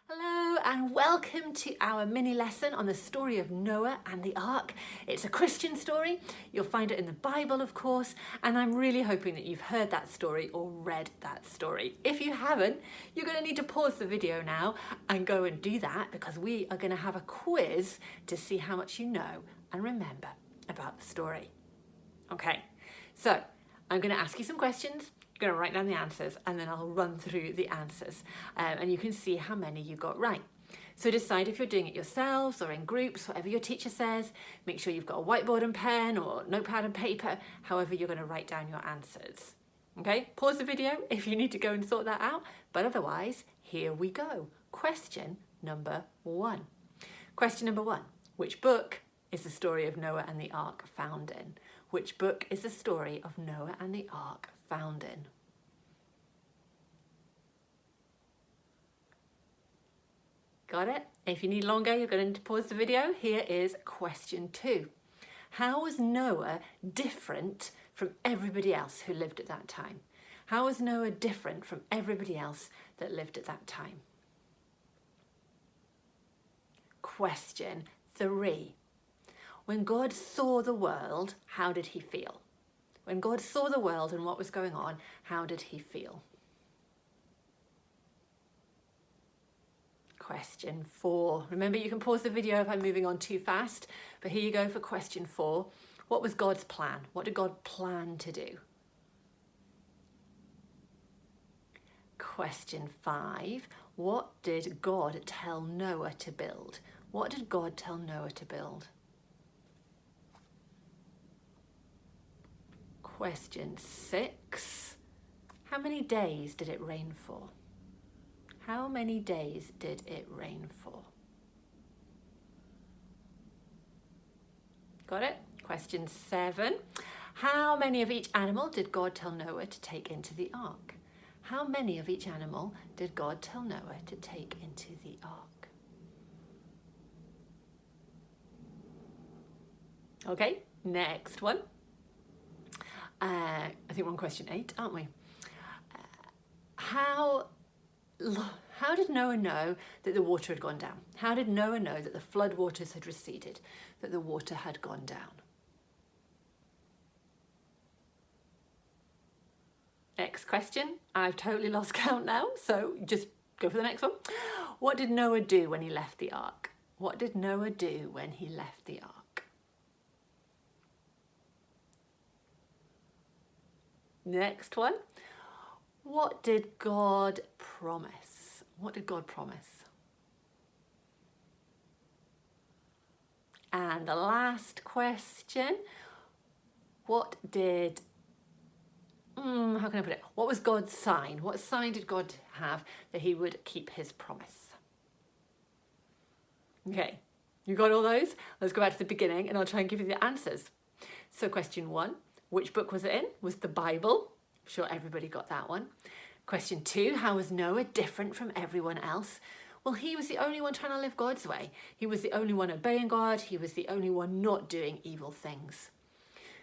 Hello and welcome to our mini lesson on the story of Noah and the Ark. It's a Christian story. You'll find it in the Bible, of course, and I'm really hoping that you've heard that story or read that story. If you haven't, you're going to need to pause the video now and go and do that, because we are going to have a quiz to see how much you know and remember about the story. Okay, so I'm going to ask you some questions. You're going to write down the answers and then I'll run through the answers and you can see how many you got right. So decide if you're doing it yourselves or in groups, whatever your teacher says. Make sure you've got a whiteboard and pen or notepad and paper, however you're going to write down your answers. Okay, pause the video if you need to go and sort that out, but otherwise, here we go. Question number 1. Question number 1. Which book is the story of Noah and the Ark found in? Which book is the story of Noah and the Ark found in? Got it? If you need longer, you're going to pause the video. Here is question 2. How was Noah different from everybody else who lived at that time? How was Noah different from everybody else that lived at that time? Question 3. When God saw the world, how did he feel? When God saw the world and what was going on, how did he feel? Question 4. Remember, you can pause the video if I'm moving on too fast, but here you go for question 4. What was God's plan? What did God plan to do? Question 5. What did God tell Noah to build? What did God tell Noah to build? Question 6. How many days did it rain for? How many days did it rain for? Got it? Question 7. How many of each animal did God tell Noah to take into the ark? How many of each animal did God tell Noah to take into the ark? Okay, next one. I think we're on question 8, aren't we? How did Noah know that the water had gone down? How did Noah know that the flood waters had receded, that the water had gone down? Next question. I've totally lost count now, so just go for the next one. What did Noah do when he left the ark? What did Noah do when he left the ark? Next one. What did God promise? What did God promise? And the last question. What did, how can I put it? What was God's sign? What sign did God have that he would keep his promise? Okay, you got all those? Let's go back to the beginning and I'll try and give you the answers. So question 1. Which book was it in? Was the Bible. I'm sure everybody got that one. Question 2, how was Noah different from everyone else? Well, he was the only one trying to live God's way. He was the only one obeying God. He was the only one not doing evil things.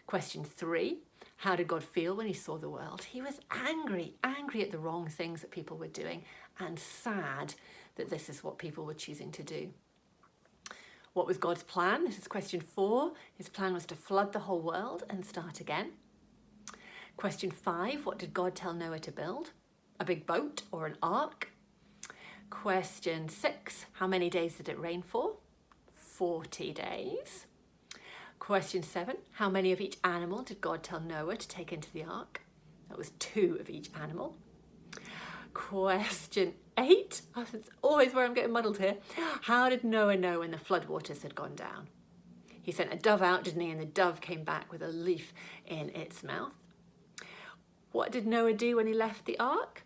Question 3, how did God feel when he saw the world? He was angry at the wrong things that people were doing and sad that this is what people were choosing to do. What was God's plan? This is question 4. His plan was to flood the whole world and start again. Question 5, what did God tell Noah to build? A big boat or an ark? Question 6, how many days did it rain for? 40 days. Question 7, how many of each animal did God tell Noah to take into the ark? That was 2 of each animal. Question 8, it's always where I'm getting muddled here. How did Noah know when the floodwaters had gone down? He sent a dove out, didn't he? And the dove came back with a leaf in its mouth. What did Noah do when he left the ark?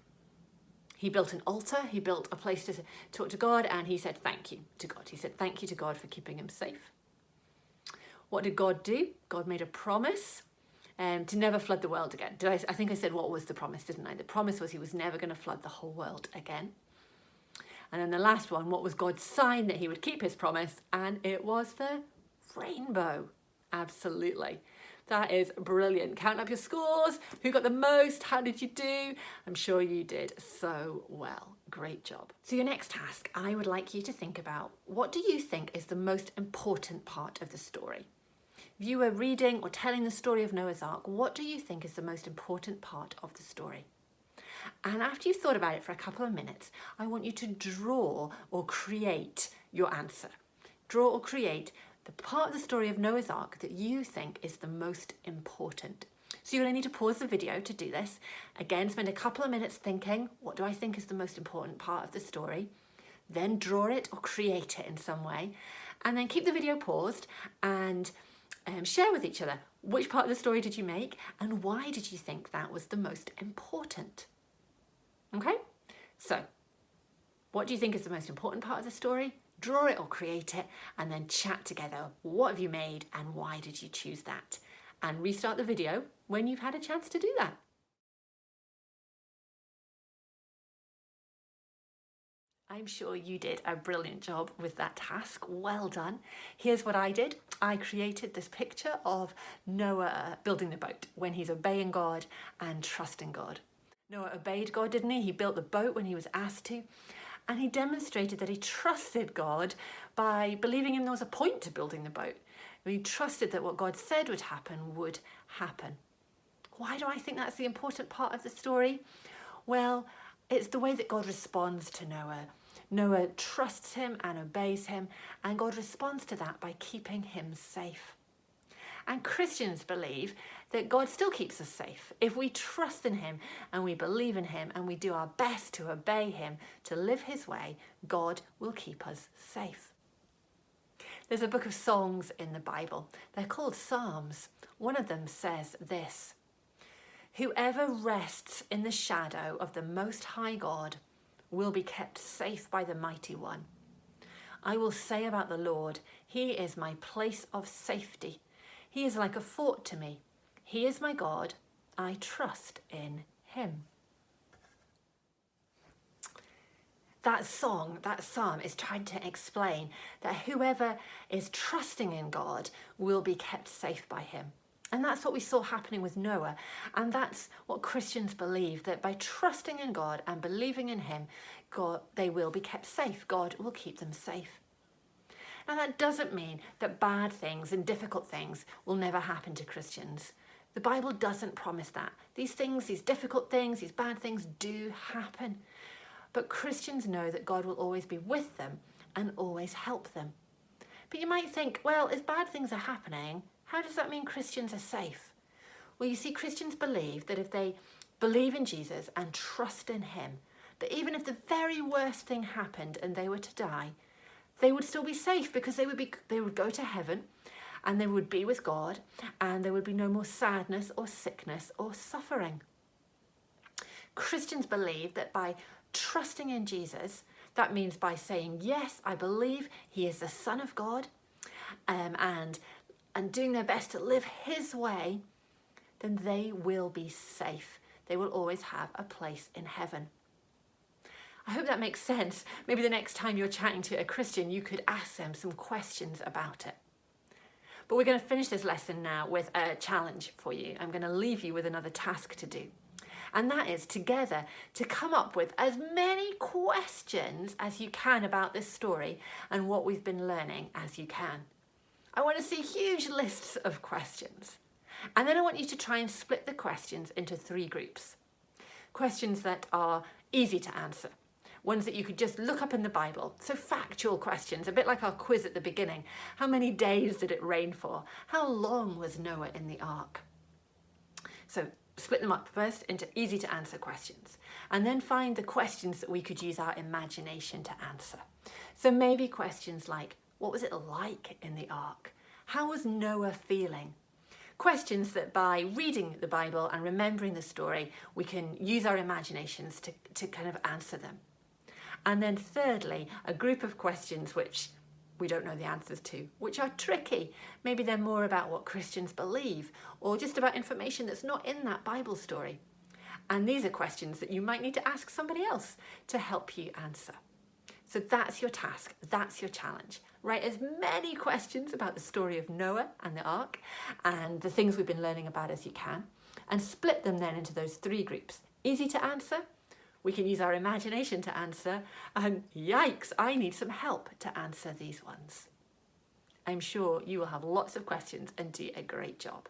He built an altar, he built a place to talk to God, and he said thank you to God. He said thank you to God for keeping him safe. What did God do? God made a promise to never flood the world again. I think I said what was the promise, didn't I? The promise was he was never going to flood the whole world again. And then the last one, what was God's sign that he would keep his promise? And it was the rainbow. Absolutely. That is brilliant. Count up your scores. Who got the most? How did you do? I'm sure you did so well. Great job. So your next task, I would like you to think about, what do you think is the most important part of the story? If you were reading or telling the story of Noah's Ark, what do you think is the most important part of the story? And after you've thought about it for a couple of minutes, I want you to draw or create your answer. Draw or create the part of the story of Noah's Ark that you think is the most important. So you're going to need to pause the video to do this. Again, spend a couple of minutes thinking, what do I think is the most important part of the story? Then draw it or create it in some way. And then keep the video paused and share with each other, which part of the story did you make and why did you think that was the most important? Okay, so what do you think is the most important part of the story? Draw it or create it and then chat together. What have you made and why did you choose that? And restart the video when you've had a chance to do that. I'm sure you did a brilliant job with that task. Well done. Here's what I did. I created this picture of Noah building the boat when he's obeying God and trusting God. Noah obeyed God, didn't he? He built the boat when he was asked to. And he demonstrated that he trusted God by believing him there was a point to building the boat. He trusted that what God said would happen would happen. Why do I think that's the important part of the story? Well, it's the way that God responds to Noah. Noah trusts him and obeys him, and God responds to that by keeping him safe. And Christians believe that God still keeps us safe. If we trust in him and we believe in him and we do our best to obey him, to live his way, God will keep us safe. There's a book of songs in the Bible. They're called Psalms. One of them says this: "Whoever rests in the shadow of the Most High God will be kept safe by the Mighty One. I will say about the Lord, he is my place of safety. He is like a fort to me. He is my God. I trust in him." That psalm is trying to explain that whoever is trusting in God will be kept safe by him. And that's what we saw happening with Noah. And that's what Christians believe, that by trusting in God and believing in him, they will be kept safe. God will keep them safe. Now, that doesn't mean that bad things and difficult things will never happen to Christians. The Bible doesn't promise that. These things, these difficult things, these bad things do happen. But Christians know that God will always be with them and always help them. But you might think, well, if bad things are happening, how does that mean Christians are safe? Well, you see, Christians believe that if they believe in Jesus and trust in him, that even if the very worst thing happened and they were to die, they would still be safe because they would go to heaven and they would be with God and there would be no more sadness or sickness or suffering. Christians believe that by trusting in Jesus, that means by saying, yes, I believe he is the Son of God, and doing their best to live his way, then they will be safe. They will always have a place in heaven. I hope that makes sense. Maybe the next time you're chatting to a Christian, you could ask them some questions about it. But we're going to finish this lesson now with a challenge for you. I'm going to leave you with another task to do. And that is together to come up with as many questions as you can about this story and what we've been learning as you can. I want to see huge lists of questions. And then I want you to try and split the questions into 3 groups. Questions that are easy to answer. Ones that you could just look up in the Bible. So factual questions, a bit like our quiz at the beginning. How many days did it rain for? How long was Noah in the ark? So split them up first into easy to answer questions. And then find the questions that we could use our imagination to answer. So maybe questions like, what was it like in the ark? How was Noah feeling? Questions that by reading the Bible and remembering the story, we can use our imaginations to kind of answer them. And then thirdly, a group of questions which we don't know the answers to, which are tricky. Maybe they're more about what Christians believe or just about information that's not in that Bible story. And these are questions that you might need to ask somebody else to help you answer. So that's your task, that's your challenge. Write as many questions about the story of Noah and the ark and the things we've been learning about as you can, and split them then into those 3 groups. Easy to answer, we can use our imagination to answer, and yikes, I need some help to answer these ones. I'm sure you will have lots of questions and do a great job.